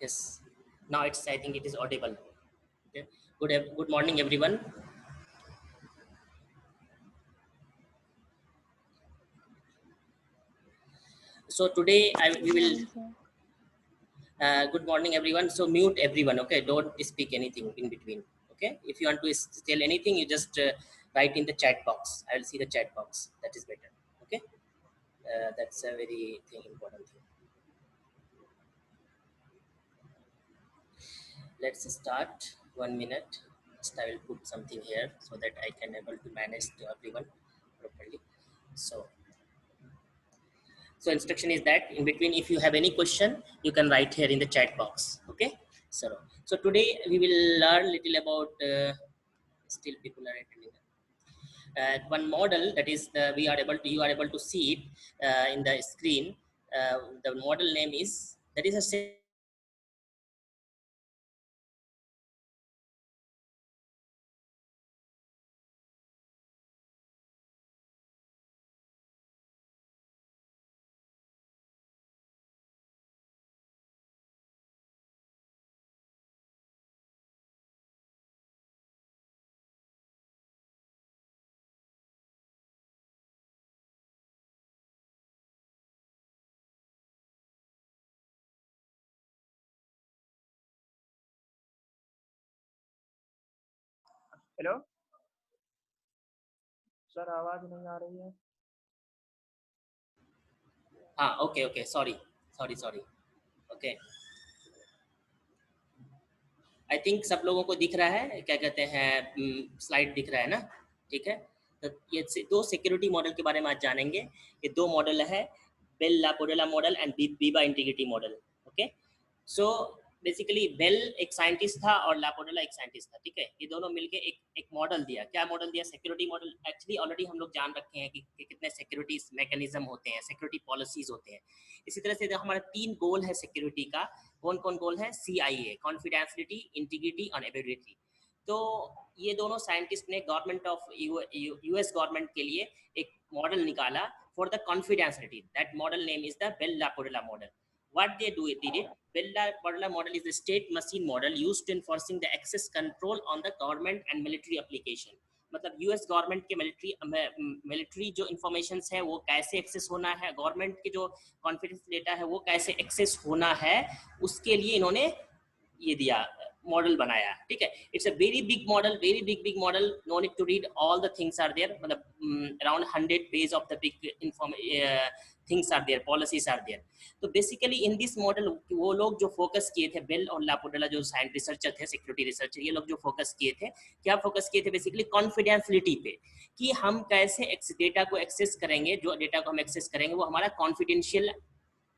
Yes. Now it's. I think it is audible. Okay. Good morning, everyone. So today we Good will. morning, sir. Good morning, everyone. So mute everyone. Okay. Don't speak anything in between. Okay. If you want to tell anything, you just write in the chat box. I will see the chat box. That is better. Okay. That's a very important thing. Let's start. 1 minute. First, I will put something here so that I can able to manage to everyone properly. So. So instruction is that in between, if you have any question, you can write here in the chat box. Okay. So today we will learn little about. Still, people are attending. One model that is we are able to you are able to see it in the screen. The model name is that is a hello sir आवाज नहीं आ रही है okay, sorry. Okay, I think सब लोगों को दिख रहा है, क्या कहते हैं, स्लाइड दिख रहा है ना? ठीक है। तो ये दो सिक्योरिटी मॉडल के बारे में आज जानेंगे। ये दो मॉडल है, Bell LaPadula model and Biba integrity model. Okay. So basically Bell एक साइंटिस्ट था और लापोडेला एक साइंटिस्ट था। ठीक है। ये दोनों मिलके एक मॉडल दिया। क्या मॉडल दिया? Security model. एक्चुअली ऑलरेडी हम लोग जान रखे हैं कि कितने सिक्योरिटी मैकेनिज्म होते हैं, सिक्योरिटी पॉलिसीज होते हैं। इसी तरह से हमारा 3 गोल है सिक्योरिटी का। कौन कौन गोल है? CIA, कॉन्फिडेंशियलिटी, इंटीग्रिटी और एबिलिटी। तो ये दोनों साइंटिस्ट ने गवर्नमेंट ऑफ US गवर्नमेंट के लिए एक मॉडल निकाला for the confidentiality. That model name is the Bell LaPadula model. What they did it, Bell LaPadula model is the state machine model used to enforcing the access control on the government and military application. मतलब US government के military जो information है वो कैसे access होना है, government के जो कॉन्फिडेंस डेटा है वो कैसे एक्सेस होना है, उसके लिए इन्होंने ये दिया, मॉडल बनाया। ठीक है। It's a very big model, no need to read all the things are there. मतलब around 100 page of the big things are there, policies are there. तो बेसिकली इन दिस मॉडल वो लोग जो फोकस किए थे, बेल और लापोडेला जो science researcher थे, सिक्योरिटी रिसर्चर, ये लोग जो फोकस किए थे, क्या फोकस किए थे? बेसिकली कॉन्फिडेंशियलिटी पे, कि हम कैसे डेटा को एक्सेस करेंगे, जो डेटा को हम एक्सेस करेंगे वो हमारा कॉन्फिडेंशियल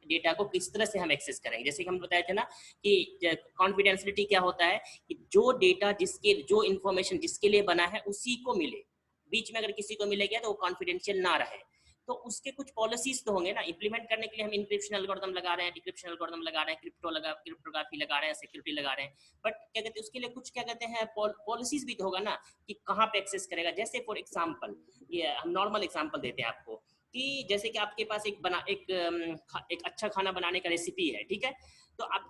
डेटा को किस तरह से हम एक्सेस करेंगे। जैसे कि हम बताए थे ना कि कॉन्फिडेंशियलिटी क्या होता है कि जो डेटा जो इंफॉर्मेशन जिसके लिए बना है उसी को मिले, बीच में अगर किसी को मिले गया तो वो कॉन्फिडेंशियल ना रहे। तो उसके कुछ पॉलिसीज तो होंगे ना, इंप्लीमेंट करने के लिए हम इंक्रिप्शन एल्गोरिथम लगा रहे हैं, डिक्रिप्शन एल्गोरिथम लगा रहे हैं, क्रिप्टोग्राफी लगा रहे हैं, सिक्योरिटी लगा रहे हैं, बट क्या कहते हैं उसके लिए कुछ क्या कहते हैं पॉलिसीज भी तो होगा ना कि कहाँ पे एक्सेस करेगा। जैसे फॉर एग्जांपल, ये हम नॉर्मल एग्जांपल देते हैं आपको कि जैसे कि आपके पास एक अच्छा खाना बनाने का रेसिपी है। ठीक है। तो आप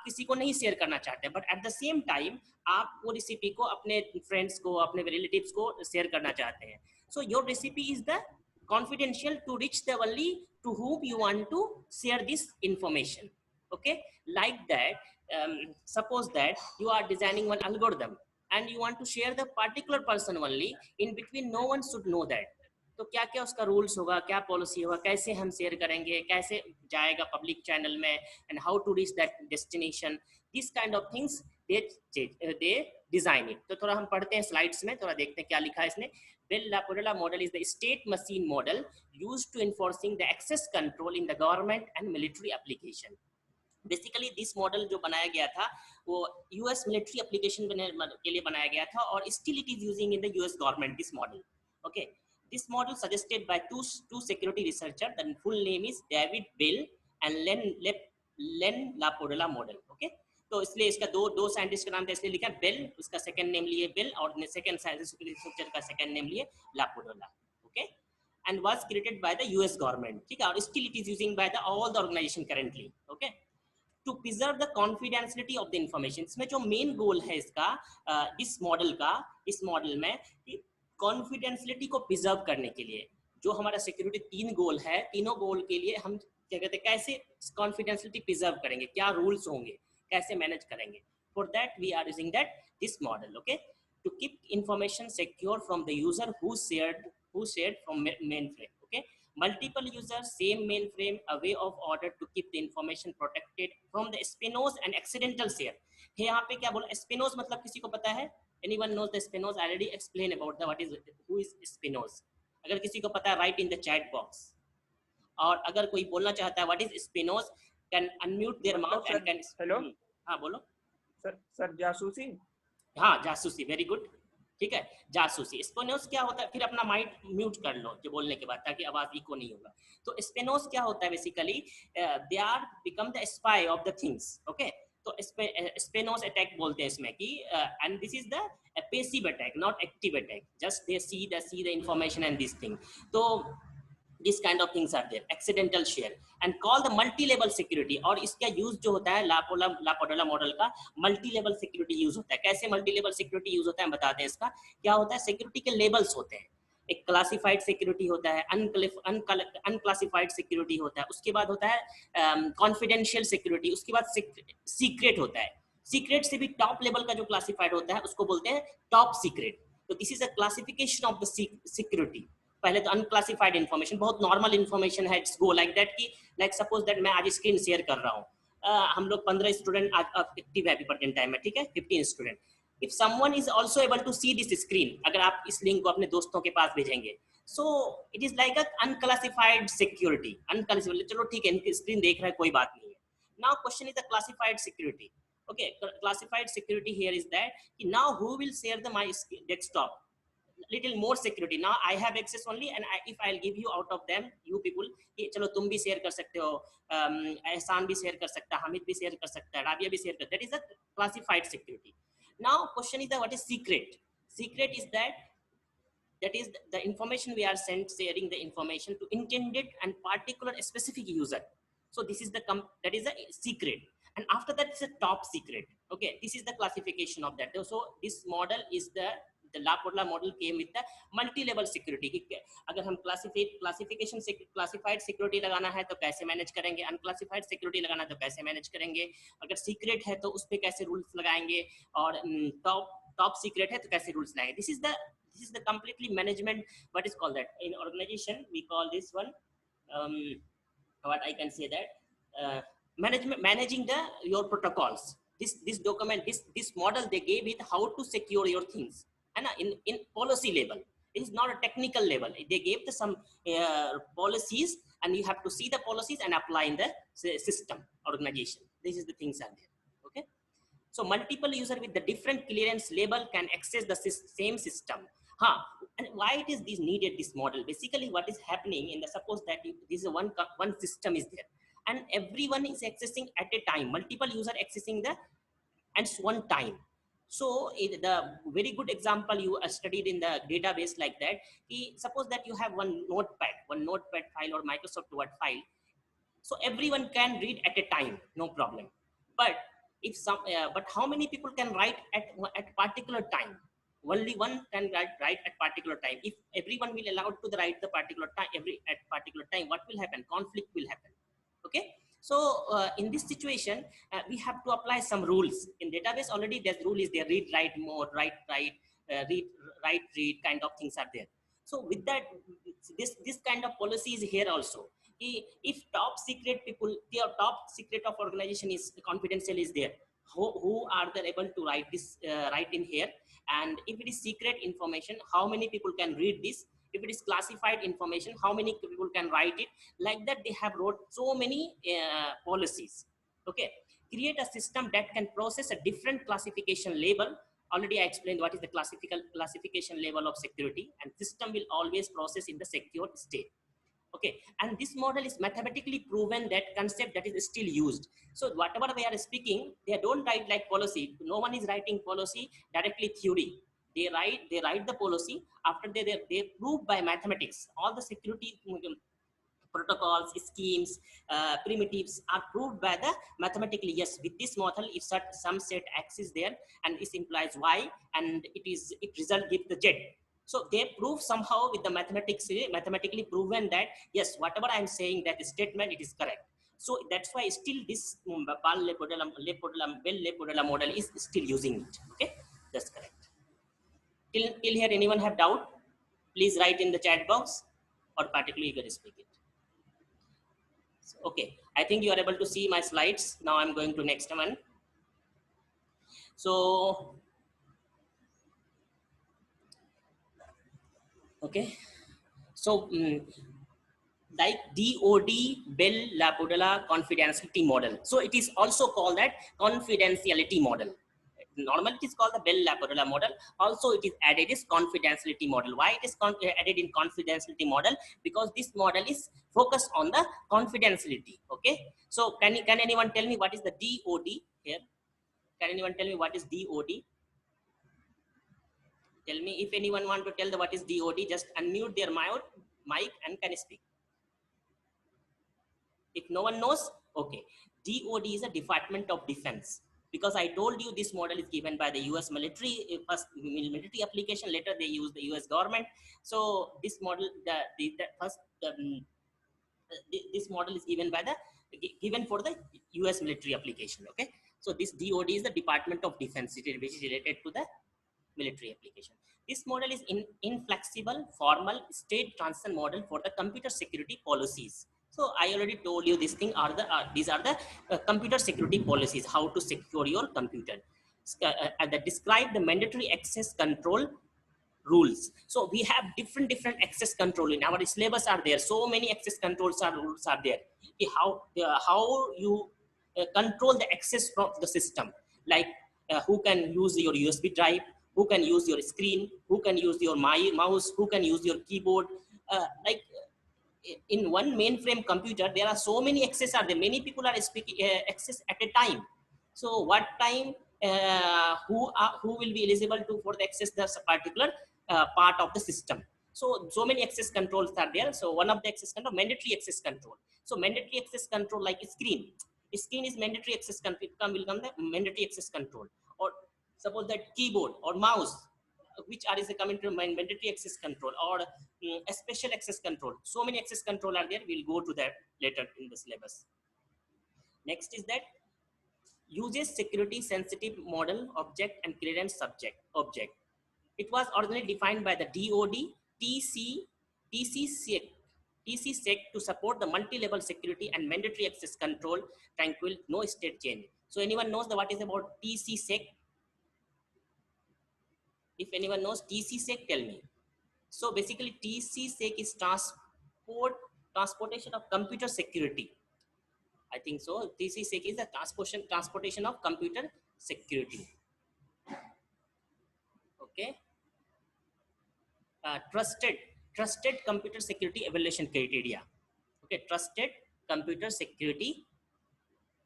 किसी को नहीं शेयर करना चाहते, but at the same time आप वो रेसिपी को अपने फ्रेंड्स को, अपने रिलेटिव्स को शेयर करना चाहते हैं। So your recipe is the confidential to reach the only to whom you want to share this information. Okay. Like that, suppose that you are designing one algorithm and you want to share the particular person only, in between no one should know that. तो क्या क्या उसका rules होगा, क्या policy होगा, कैसे हम share करेंगे, कैसे जाएगा पब्लिक चैनल में, and how to reach that destination, this kind of things they design it. तो थोड़ा हम पढ़ते हैं स्लाइड्स में, थोड़ा देखते हैं क्या लिखा है इसने। Bell LaPadula model is the state machine model used to enforcing the access control in the government and military application. Basically this model जो बनाया गया था वो यूएस मिलिट्री एप्लीकेशन के लिए बनाया गया था और still it is using in the US government this model. Okay. This model suggested by two security researcher, the full name is David Bell and Len LaPadula model. Okay. तो इसलिए इसका दो साइंटिस्ट का नाम था, इसलिए लिखा बेल, उसका सेकंड नेम लिए बेल, और सेकंड साइंटिस्ट रिसर्चर का सेकंड नेम लिए LaPadula. Okay. And was created by the US government. ठीक है। और still it is using by the all the organization currently. Okay. To preserve the confidentiality of the information. इसमें जो main goal है इसका, इस model में कॉन्फिडेंशियलिटी को प्रिजर्व करने के लिए, जो हमारा सिक्योरिटी 3 गोल है, तीनों गोल के लिए हम क्या कहते हैं, कैसे कॉन्फिडेंशियलिटी प्रिजर्व करेंगे, क्या रूल्स होंगे, कैसे मैनेज करेंगे। For that we are using that this model. Okay, to keep information secure from the user who shared from mainframe. Okay, multiple users, same mainframe, a way of order to keep the information protected from the spinose and accidental share. यहाँ पे क्या बोला, spinose मतलब किसी को पता है? Anyone knows the spinose? I already explained about the who is spinose. अगर किसी को पता है, write in the chat box. और अगर कोई बोलना चाहता है what is spinose, can unmute their mouth and can. Hello, हाँ बोलो सर जासूसी। हाँ, जासूसी, वेरी गुड, ठीक है, जासूसी। स्पेनोस क्या होता है, फिर अपना माइक म्यूट कर लो जो बोलने के बाद, ताकि आवाज इको नहीं होगा। तो स्पेनोस क्या होता है, basically they are become the spy of the things. Okay, तो स्पेनोस अटैक बोलते हैं इसमें कि, and this is the passive attack, not active attack, just they see the information and this thing. तो this kind of things are there, accidental share and call the multi-level security। और इसका use जो होता है लापोडोला model का, multi level security use होता है। कैसे मल्टी लेवल सिक्योरिटी यूज होता है बताते हैं। इसका क्या होता है, सिक्योरिटी के लेवल्स होते हैं। एक क्लासिफाइड सिक्योरिटी होता है, अनक्लासिफाइड सिक्योरिटी होता है, उसके बाद होता है कॉन्फिडेंशियल सिक्योरिटी, उसके बाद सीक्रेट होता है। सीक्रेट से भी टॉप लेवल का जो क्लासिफाइड होता है उसको बोलते हैं टॉप सीक्रेट। तो this is a classification of the security. पहले तो अनक्लासिफाइड इन्फॉर्मेशन, बहुत नॉर्मल इन्फॉर्मेशन है, इट्स गो लाइक दैट कि लाइक सपोज दैट मैं आज स्क्रीन शेयर कर रहा हूँ, हम लोग 15 स्टूडेंट आज एक्टिव है अभी प्रेजेंट टाइम में, ठीक है, 15 student. If someone is also able to see this screen, अगर आप इस लिंक को अपने दोस्तों के पास भेजेंगे, so it is like a unclassified security. Unclassified, चलो ठीक है, इनकी स्क्रीन देख रहा है, कोई बात नहीं है। Now question is the classified security. Okay, classified security here is that now who will share the my desktop, little more security. Now I have access only, and if I'll give you out of them, you people, चलो तुम भी share कर सकते हो, एहसान भी share कर सकता है, हामिद भी शेयर कर सकता है, राबिया भी शेयर कर, that is a classified security. Now question is that what is secret? Secret is that is the information we are sharing the information to intended and particular specific user. So this is that is a secret. And after that is a top secret. Okay, this is the classification of that. So this model is the LaPadula model came with the multi-level security। अगर हम classification से classified security लगाना है तो कैसे manage करेंगे, unclassified security लगाना है तो कैसे मैनेज करेंगे, अगर सीक्रेट है तो उस पे कैसे रूल्स लगाएंगे, और टॉप सीक्रेट है तो कैसे रूल्स लगाएंगे। This is the completely management, what is called that in organization, we call this one what I can say that managing your protocols. This document, this model they gave it how to secure your things, and in policy level, it is not a technical level. They gave some policies, and you have to see the policies and apply in the system organization. This is the things are there. Okay, so multiple user with the different clearance level can access the same system. And why it is this needed, this model? Basically what is happening in the, suppose that this is one system is there, and everyone is accessing at a time, multiple user accessing the at one time. So the very good example you studied in the database like that, suppose that you have one notepad file or Microsoft Word file, so everyone can read at a time, no problem. But if but how many people can write at particular time? Only one can write at particular time. If everyone will allow to write the particular time at particular time, what will happen? Conflict will happen. Okay, so in this situation we have to apply some rules. In database already there's rule is there, read write mode, read kind of things are there. So with that, this kind of policy is here also. If top secret people, the top secret of organization is confidential is there, who are they able to write this write in here, and if it is secret information, how many people can read this, if it is classified information, how many people can write it, like that they have wrote so many policies. Okay, create a system that can process a different classification level. Already I explained what is the classification level of security, and system will always process in the secure state. Okay, and this model is mathematically proven, that concept that is still used. So whatever they are speaking, they don't write like policy. No one is writing policy directly theory. They write the policy, after they prove by mathematics all the security protocols, schemes, primitives are proved by the mathematically. Yes, with this model, if some set X is there and this implies Y, and it result give the Z. So they prove somehow with the mathematics, mathematically proven that yes, whatever I am saying, that statement, it is correct. So that's why still this Bell-LaPadula model is still using it. Okay, that's correct. Till here, anyone have doubt? Please write in the chat box, or particularly you can speak it. So, okay, I think you are able to see my slides. Now I'm going to next one. So, okay, so like DOD, Bell-LaPadula confidentiality model. So it is also called that confidentiality model. Normally it is called the Bell-LaPadula model. Also it is added as confidentiality model. Why it is added in confidentiality model? Because this model is focused on the confidentiality. Okay. So can anyone tell me what is the DOD here? Can anyone tell me what is DOD? Tell me if anyone want to tell the what is DOD. Just unmute their mic and can speak. If no one knows, okay. DOD is a Department of Defense. Because I told you this model is given by the US military, first military application, later they use the US government. So this model, this model is given by given for the US military application. Okay. So this DOD is the Department of Defense, which is related to the military application. This model is inflexible, formal, state transition model for the computer security policies. So I already told you this thing are these are the computer security policies, how to secure your computer. That describe the mandatory access control rules. So we have different access control in our syllabus are there. So many access controls rules are there. How you control the access from the system, like who can use your USB drive, who can use your screen, who can use your mouse, who can use your keyboard. Like in one mainframe computer, there are so many access are there. Many people are speaking access at a time. So what time who will be eligible to for the access the particular part of the system. So many access controls are there. So one of the access control, mandatory access control. So mandatory access control like screen is mandatory access control, will come the mandatory access control. Or suppose that keyboard or mouse, which are is coming to mandatory access control, or a special access control. So many access control are there. We'll go to that later in the syllabus. Next is that uses security sensitive model object and clearance subject object. It was originally defined by the DOD TCSec to support the multi-level security and mandatory access control, tranquil, no state change. So anyone knows what is about TCSec? If anyone knows TCSec, tell me. So basically TCSec is transportation of computer security. I think so. TCSec is the transportation of computer security. Okay. Trusted computer security evaluation criteria. Okay, trusted computer security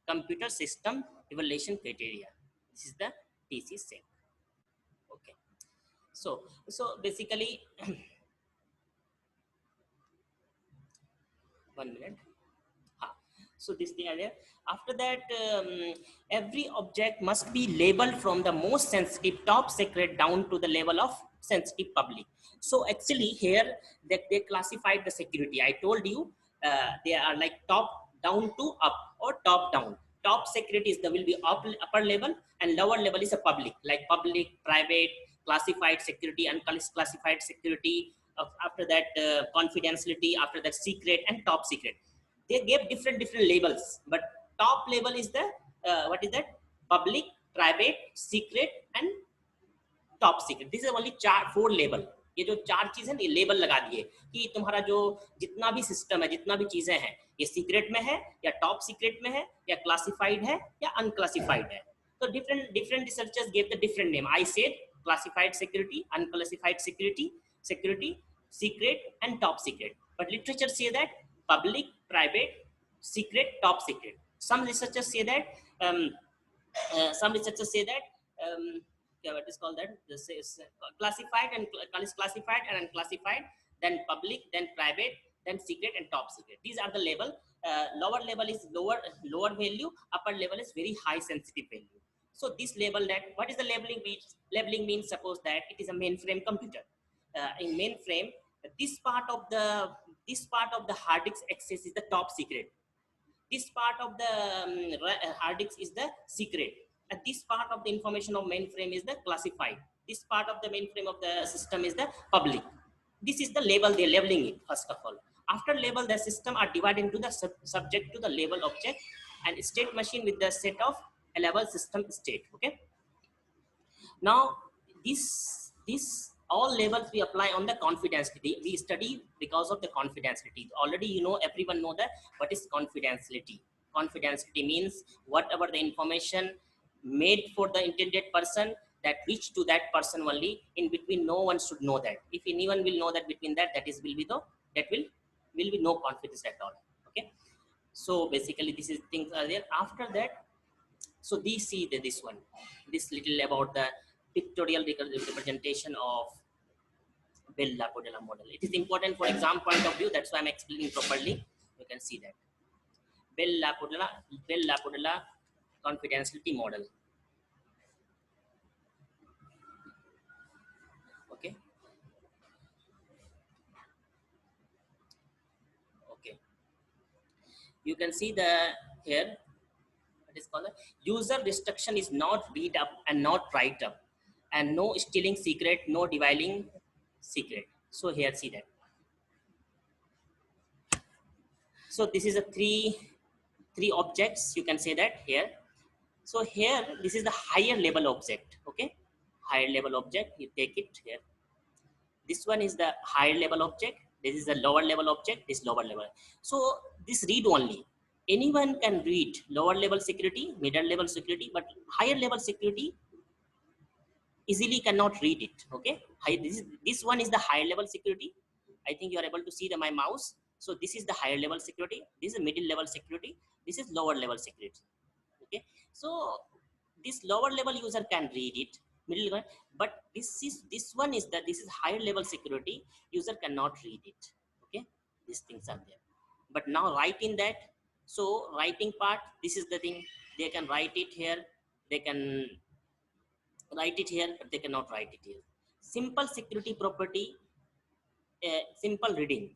computer system evaluation criteria. This is the TCSec. Okay. So basically, one minute. So this thing earlier. After that, every object must be labeled from the most sensitive top secret down to the level of sensitive public. So actually here they classified the security. I told you they are like top down to up or top down. Top security is the will be upper level, and lower level is a public, like public, private, classified security, unclassified security. After that, confidentiality. After that, secret and top secret. They gave different labels, but top level is the what is that? Public, private, secret and top secret. This is only 4 level. ये जो 4 चीज है ना, ये label लगा दिए कि तुम्हारा जो जितना भी सिस्टम है, जितना भी चीजें हैं, ये सीक्रेट में है या टॉप सीक्रेट में है या क्लासिफाइड है या अनक्लासिफाइड है. तो different researchers gave the different name. I said classified security, unclassified security, secret and top secret. But literature say that public, private, secret, top secret. Some researchers say that what is called that? This is classified and unclassified, then public, then private, then secret, and top secret. These are the label. Lower level is lower value, upper level is very high sensitive value. So this label, that what is the labeling means? Labeling means, suppose that it is a mainframe computer. In mainframe, this part of the hard disk access is the top secret. This part of the hard disk is the secret, and this part of the information of mainframe is the classified. This part of the mainframe of the system is the public. This is the label, they labeling it first of all. After label, the system are divided into the subject to the label object and state machine with the set of a level system state. Okay, now this all labels we apply on the confidentiality. We study because of the confidentiality. Already you know, everyone know that what is confidentiality. Confidentiality means whatever the information made for the intended person, that reach to that person only. In between, no one should know that. If anyone will know that between that, that is will be the, that will be no confidence at all. Okay, so basically this is things are there. After that, so these see this one, this little about the pictorial representation of Bell LaPadula model. It is important for exam point of view. That's why I'm explaining properly. You can see that Bell LaPadula confidentiality model. Okay. Okay. You can see the here. What is called user restriction is not read up and not write up, and no stealing secret, no dividing secret. So here, see that. So this is a three objects, you can say that here. So here, this is the higher level object. Okay, higher level object, you take it here. This one is the higher level object, this is the lower level object, this lower level. So this read only, anyone can read lower level security, middle level security, but higher level security easily cannot read it. Okay, this one is the higher level security. I think you are able to see my mouse. So this is the higher level security, this is middle level security, this is lower level security. Okay, so this lower level user can read it, middle level, but this one is that this is higher level security, user cannot read it. Okay, these things are there. But now writing that, so writing part, this is the thing, they can write it here, they can write it here, but they cannot write it here. Simple security property, simple reading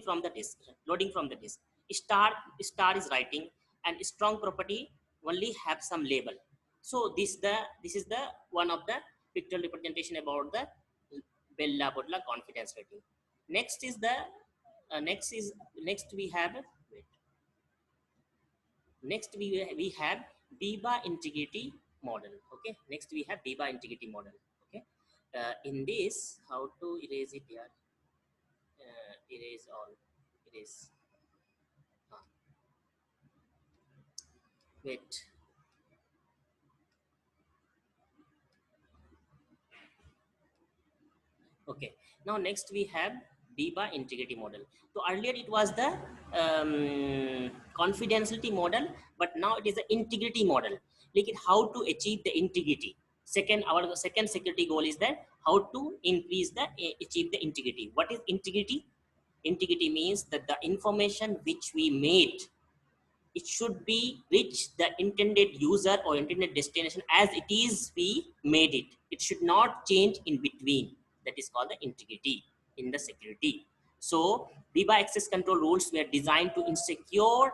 from the disk, loading from the disk. Star is writing, and strong property only have some label. So this is the one of the pictorial representation about the Bell LaPadula confidence rating. Next is the next we have, wait, next we have Biba integrity model. Okay, next we have Biba integrity model. Okay, in this, how to erase it here? Erase all, erase. Wait. Okay, now next we have Biba integrity model. So earlier it was the confidentiality model, but now it is the integrity model. Like how to achieve the integrity. Our second security goal is that how to increase the achieve the integrity. What is integrity? Integrity means that the information which we made, it should be reach the intended user or intended destination as it is we made it. It should not change in between. That is called the integrity in the security. So Biba access control rules were designed to ensure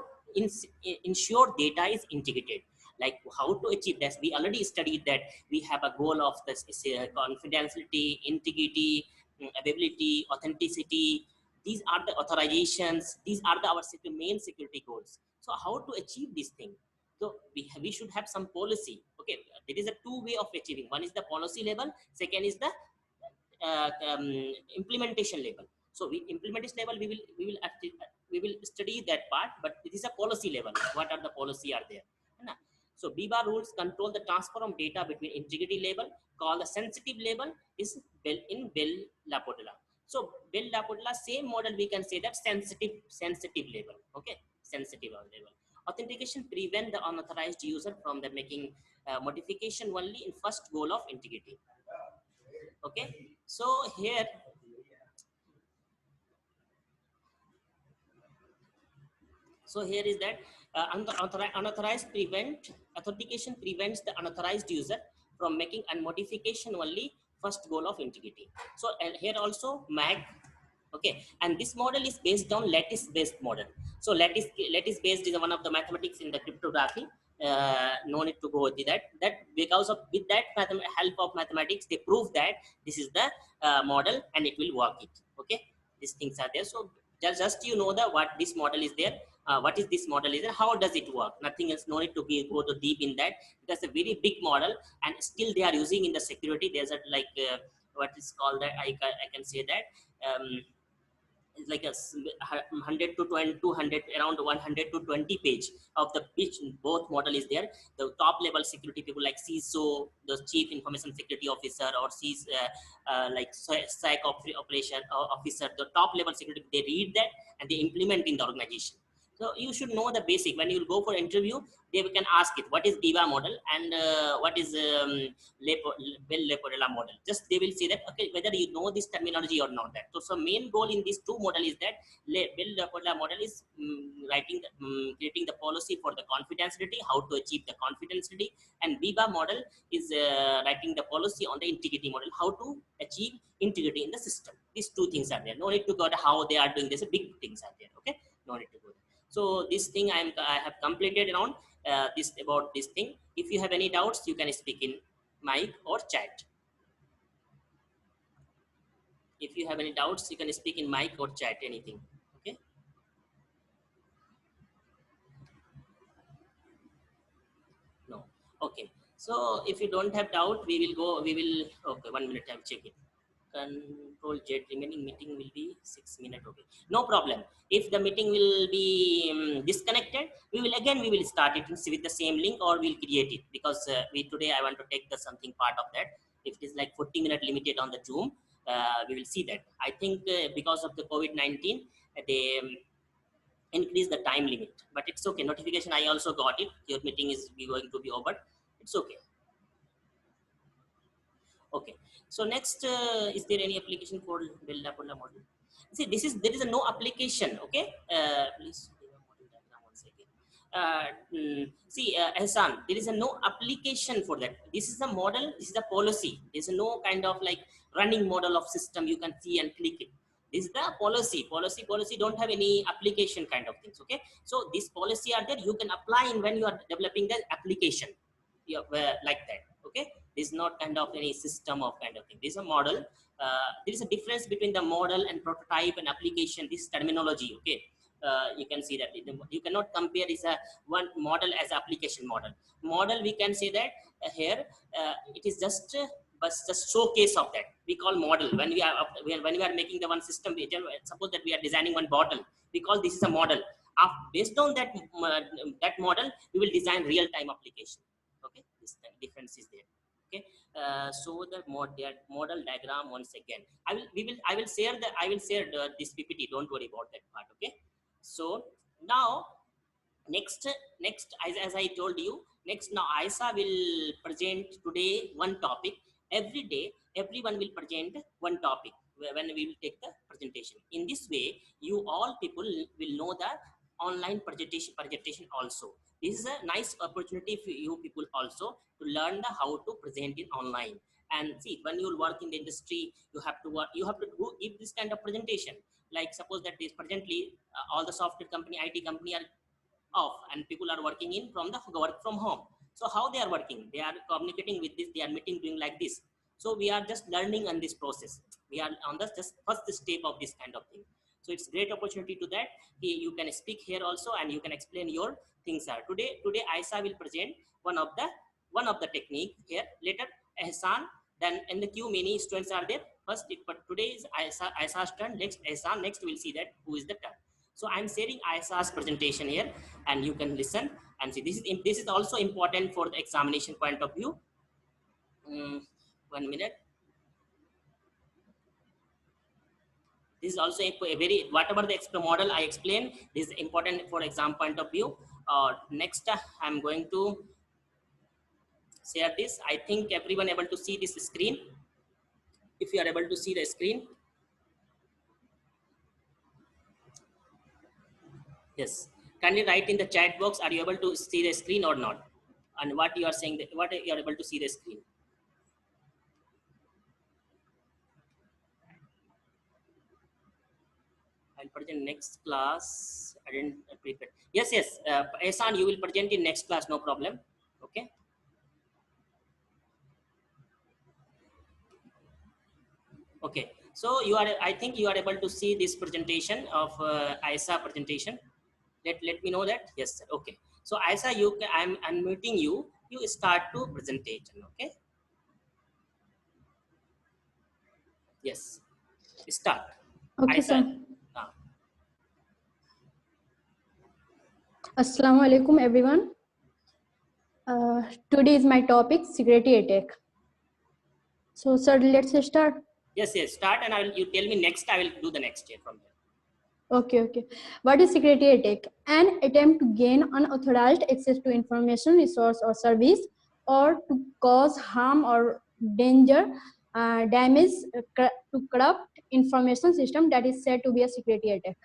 data is integrated. Like how to achieve this, we already studied that we have a goal of this confidentiality, integrity, availability, authenticity. These are the authorizations, these are our main security goals. So how to achieve this thing? So we should have some policy. Okay, there is a two way of achieving. One is the policy level, second is the implementation level. So implementation level, we will study that part, but it is a policy level. What are the policy are there? So Biba rules control the transfer of data between integrity level, called the sensitive level, is in Bell LaPadula. So Bell LaPadula, same model, we can say that sensitive level. Okay, sensitive level. Authentication prevent the unauthorized user from the making modification only in first goal of integrity. Okay, so here So here is that authentication prevents the unauthorized user from making a modification only first goal of integrity. So here also MAG, okay, and this model is based on lattice based model. So lattice based is one of the mathematics in the cryptography. No need to go with that because of with that help of mathematics they prove that this is the model and it will work it. Okay, these things are there. So just you know the what this model is there, what is this model is there, how does it work, nothing else, no need to go to deep in that. That's a very big model and still they are using in the security. There's a like what is called that I can say that it's like a 100 to 20 200 around 100 to 20 page of the pitch. Both model is there. The top level security people like CISO, the chief information security officer, or CIS like SAC operation officer, the top level security, they read that and they implement in the organization. So you should know the basic. When you go for interview, they can ask it what is BIBA model and what is Bell LaPadula model. Just they will say that okay whether you know this terminology or not. That so main goal in these two model is that Bell LaPadula model is creating the policy for the confidentiality, how to achieve the confidentiality, and BIBA model is writing the policy on the integrity model, how to achieve integrity in the system. These two things are there. No need to go to how they are doing this. Big things are there. Okay, no need to go there. So this thing I have completed around this about this thing. If you have any doubts, you can speak in mic or chat. If you have any doubts, you can speak in mic or chat, anything. Okay. No. Okay. So if you don't have doubt, we will go. We will. Okay. 1 minute. I'll check it. Control Z, remaining meeting will be 6 minutes. Okay, no problem. If the meeting will be disconnected, we will start it with the same link, or we'll create it, because we today I want to take the something part of that. If it is like 40-minute limited on the Zoom, we will see that. I think because of the COVID-19 they increase the time limit, but it's okay. Notification I also got it, your meeting is going to be over. It's okay. Okay, so next, is there any application called Bell LaPadula model? See, there is a no application. Okay, please give a model diagram once again. See, Ehsan, there is a no application for that. This is a model. This is a policy. There is no kind of like running model of system you can see and click it. This is the policy. Policy don't have any application kind of things. Okay, so this policy are there. You can apply in when you are developing the application. Like that. Okay, this is not kind of any system of kind of thing. This is a model. There is a difference between the model and prototype and application. This terminology. Okay, you can see that you cannot compare this one model as application model. Model we can say that here it is just but just showcase of that we call model. When we are making the one system, suppose that we are designing one bottle, we call this is a model. Based on that that model, we will design real time application. Okay, this difference is there. Okay, so the model diagram once again. I will share this PPT. Don't worry about that part. Okay, so now next as I told you, next now Aisa will present today one topic. Every day everyone will present one topic when we will take the presentation. In this way you all people will know the online presentation also. This is a nice opportunity for you people also to learn the how to present in online. And see, when you work in the industry, you have to give this kind of presentation. Like suppose that is presently all the software company, IT company are off and people are working in from the work from home. So how they are working, they are communicating with this, they are meeting doing like this. So we are just learning on this process. We are on the just first step of this kind of thing. So it's great opportunity to that. You can speak here also and you can explain your things are today Aisa will present one of the technique here. Later Ehsan, then in the queue many students are there. But today is Aisa's turn. Next Ehsan, next we'll see that who is the turn. So I'm sharing Aisa's presentation here and you can listen and see. This is also important for the examination point of view. 1 minute. This is also a very, whatever the model I explained, this is important for exam point of view. Next, I'm going to share this. I think everyone able to see this screen. If you are able to see the screen. Yes. kindly write in the chat box, are you able to see the screen or not, and what you are saying, what you are able to see the screen. I'll present next class. I didn't prepare. Yes, Ehsan, you will present in next class, no problem. Okay. Okay. So you are, I think you are able to see this presentation of ISA presentation. Let me know that. Yes, sir. Okay. So ISA, you can, I'm unmuting you. You start to presentation. Okay. Yes. Start. Okay, ISA. sir. Assalamu alaikum, everyone. Today is my topic, security attack. So, sir, let's start. Yes, start, and I will, you tell me next. I will do the next step from there. Okay. What is security attack? An attempt to gain unauthorized access to information, resource, or service, or to cause harm or danger, damage to corrupt information system that is said to be a security attack.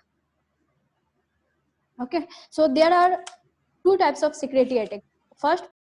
Okay. So there are two types of security attack. First,